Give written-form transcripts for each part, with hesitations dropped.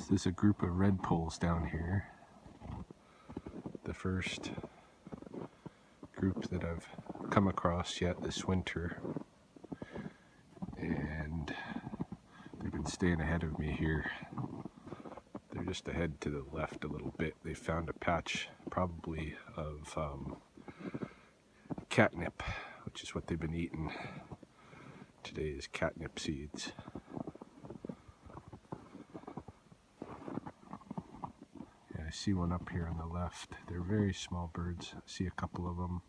There's a group of redpolls down here. The first group that I've come across yet this winter. And they've been staying ahead of me here. They're just ahead to the left a little bit. They found a patch probably of catnip, which is what they've been eating. Today is catnip seeds. I see one up here on the left. They're very small birds. I see a couple of them.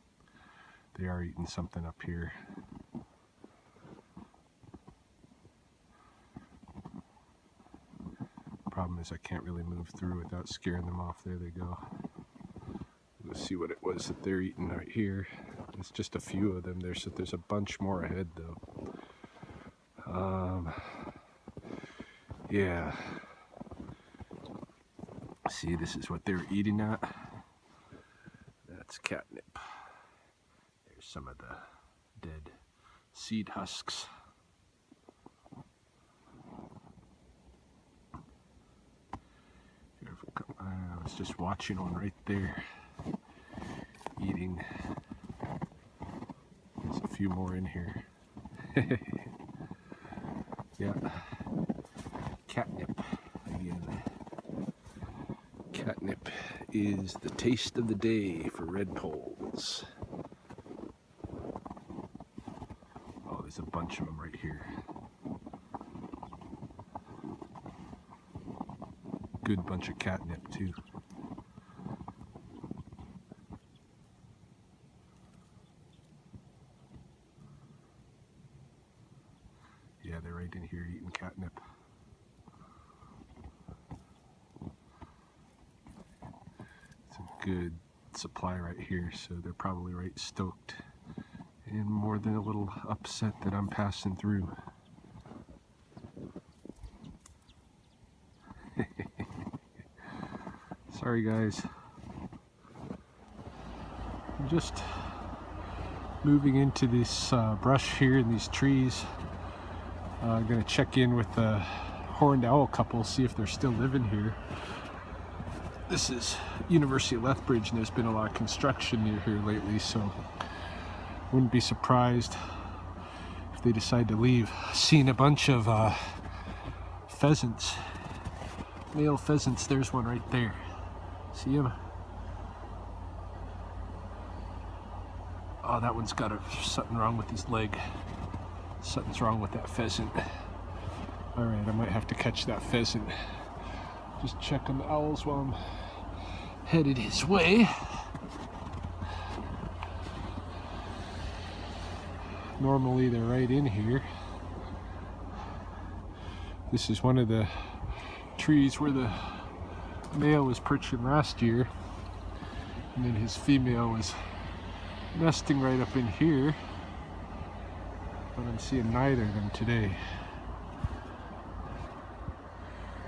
They are eating something up here. Problem is I can't really move through without scaring them off. There they go. Let's see what it was that they're eating right here. It's just a few of them. There's a bunch more ahead though. Yeah. See, this is what they were eating at. That's catnip. There's some of the dead seed husks. I was just watching one right there, eating. There's a few more in here. Yeah, catnip again. Catnip is the taste of the day for redpolls. Oh, there's a bunch of them right here. Good bunch of catnip too. Yeah, they're right in here eating catnip. It's a good supply right here, so they're probably right stoked and more than a little upset that I'm passing through. Sorry guys, I'm just moving into this brush here in these trees. I'm going to check in with the horned owl couple, see if they're still living here. This is University of Lethbridge and there's been a lot of construction near here lately, so wouldn't be surprised if they decide to leave. Seen a bunch of pheasants, male pheasants. There's one right there. See him? Oh, that one's got something wrong with his leg. Something's wrong with that pheasant. Alright, I might have to catch that pheasant. Just check on the owls while I'm headed his way. Normally they're right in here. This is one of the trees where the male was perching last year, and then his female was nesting right up in here, but I'm seeing neither of them today.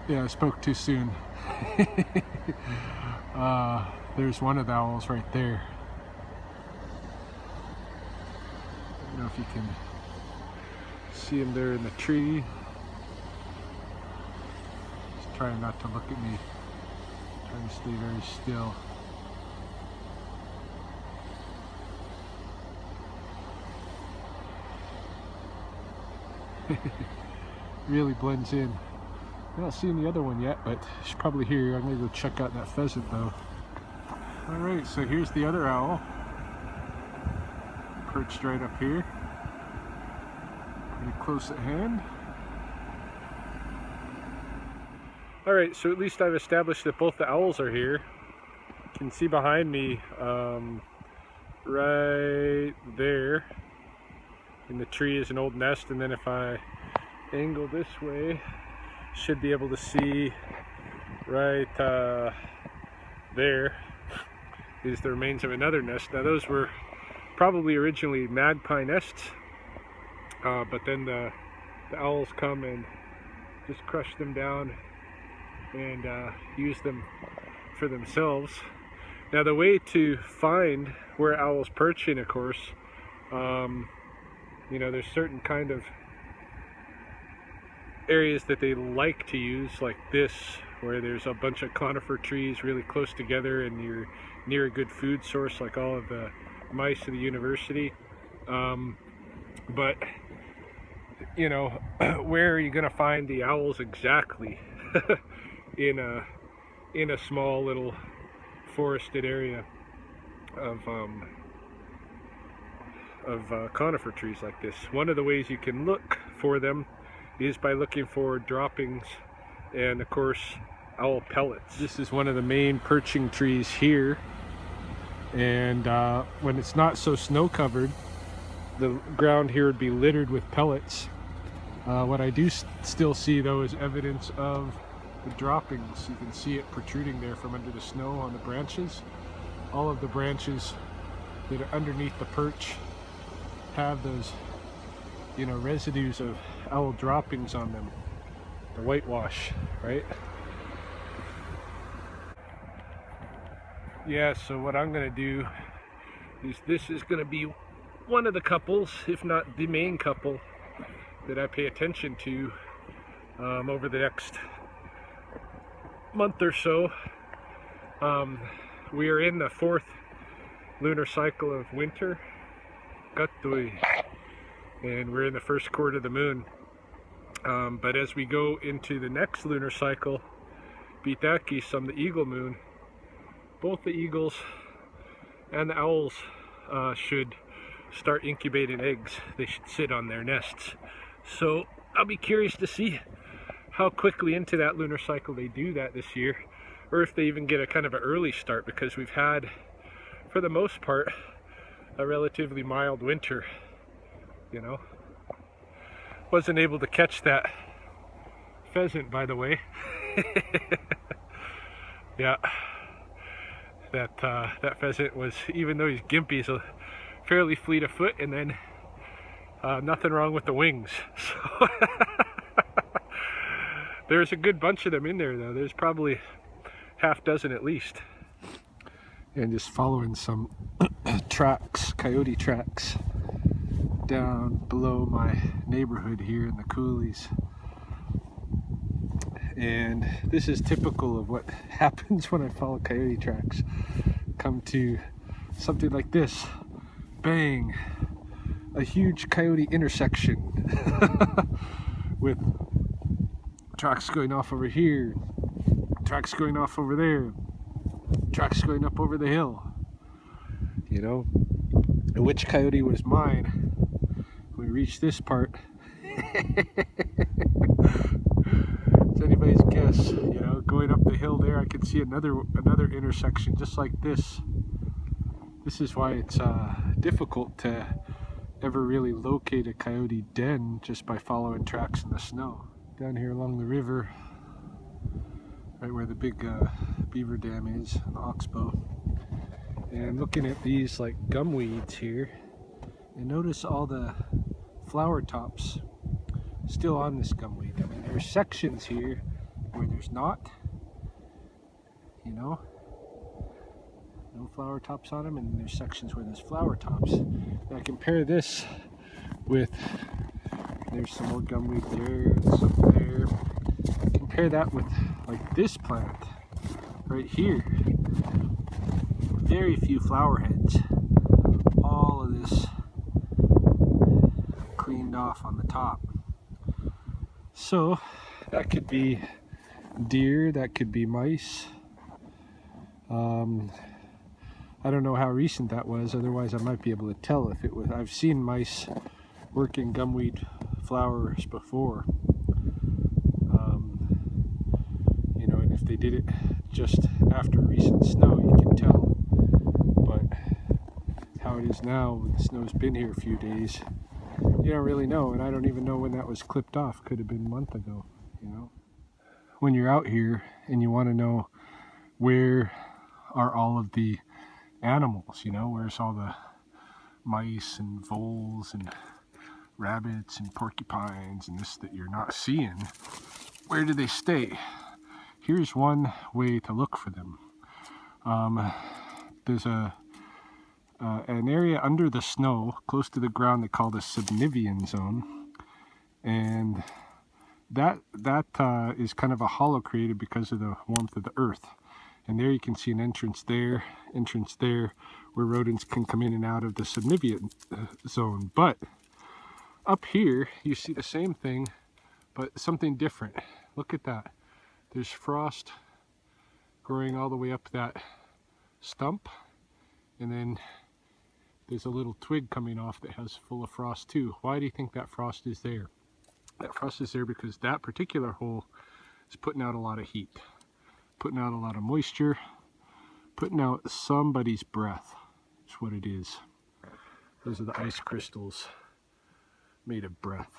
Yeah, I spoke too soon. There's one of the owls right there. I don't know if you can see him there in the tree. He's trying not to look at me. Trying to stay very still. Really blends in. I'm not seeing the other one yet, but she's probably here. I'm gonna go check out that pheasant though. Alright, so here's the other owl. Perched right up here. Pretty close at hand. Alright, so at least I've established that both the owls are here. You can see behind me, right there in the tree is an old nest, and then if I angle this way, should be able to see right there is the remains of another nest. Now those were probably originally magpie nests, but then the owls come and just crush them down and use them for themselves. Now the way to find where owls perch in, of course, you know, there's certain kind of areas that they like to use, like this, where there's a bunch of conifer trees really close together and you're near a good food source like all of the mice of the university. But you know, where are you going to find the owls exactly in a small little forested area of conifer trees like this? One of the ways you can look for them is by looking for droppings and, of course, owl pellets. This is one of the main perching trees here, and when it's not so snow covered, the ground here would be littered with pellets. What I do still see though is evidence of the droppings. You can see it protruding there from under the snow on the branches. All of the branches that are underneath the perch have those, you know, residues of owl droppings on them. The whitewash, right? Yeah, so what I'm gonna do is this is gonna be one of the couples, if not the main couple, that I pay attention to over the next month or so. We are in the 4th lunar cycle of winter, Coyote, and we're in the 1st quarter of the moon. But as we go into the next lunar cycle, Bitakis, on the eagle moon, both the eagles and the owls should start incubating eggs. They should sit on their nests. So I'll be curious to see how quickly into that lunar cycle they do that this year, or if they even get a kind of an early start, because we've had, for the most part, a relatively mild winter, you know. Wasn't able to catch that pheasant, by the way. Yeah, that pheasant was, even though he's gimpy, he's a fairly fleet of foot, and then nothing wrong with the wings. So there's a good bunch of them in there though. There's probably half dozen at least. And just following some tracks, coyote tracks, down below my neighborhood here in the coulees. And this is typical of what happens when I follow coyote tracks. Come to something like this. Bang! A huge coyote intersection with tracks going off over here, tracks going off over there, tracks going up over the hill. You know, and which coyote was mine? When we reach this part, it's anybody's guess. You know, going up the hill there, I can see another intersection just like this. This is why it's difficult to ever really locate a coyote den just by following tracks in the snow. Down here along the river, right where the big beaver dam is, the oxbow. And looking at these like gum weeds here, and notice all the flower tops still on this gumweed. I mean, there's sections here where there's not, you know, no flower tops on them, and there's sections where there's flower tops. Now compare this with, there's some more gumweed there, and some there. Compare that with like this plant right here. Very few flower heads. All of this cleaned off on the top. So that could be deer, that could be mice. I don't know how recent that was, otherwise I might be able to tell if it was. I've seen mice working gumweed flowers before. You know, and if they did it just after recent snow, you can tell. But how it is now, when the snow's been here a few days, you don't really know, and I don't even know when that was clipped off. Could have been a month ago, you know. When you're out here and you want to know where are all of the animals, you know, where's all the mice and voles and rabbits and porcupines and this that you're not seeing, where do they stay? Here's one way to look for them. There's an area under the snow, close to the ground, they call the subnivean zone, and that is kind of a hollow created because of the warmth of the earth. And there you can see an entrance there, where rodents can come in and out of the subnivean zone. But up here, you see the same thing, but something different. Look at that. There's frost growing all the way up that stump, and then there's a little twig coming off that has full of frost too. Why do you think that frost is there? That frost is there because that particular hole is putting out a lot of heat, putting out a lot of moisture, putting out somebody's breath. That's what it is. Those are the ice crystals made of breath.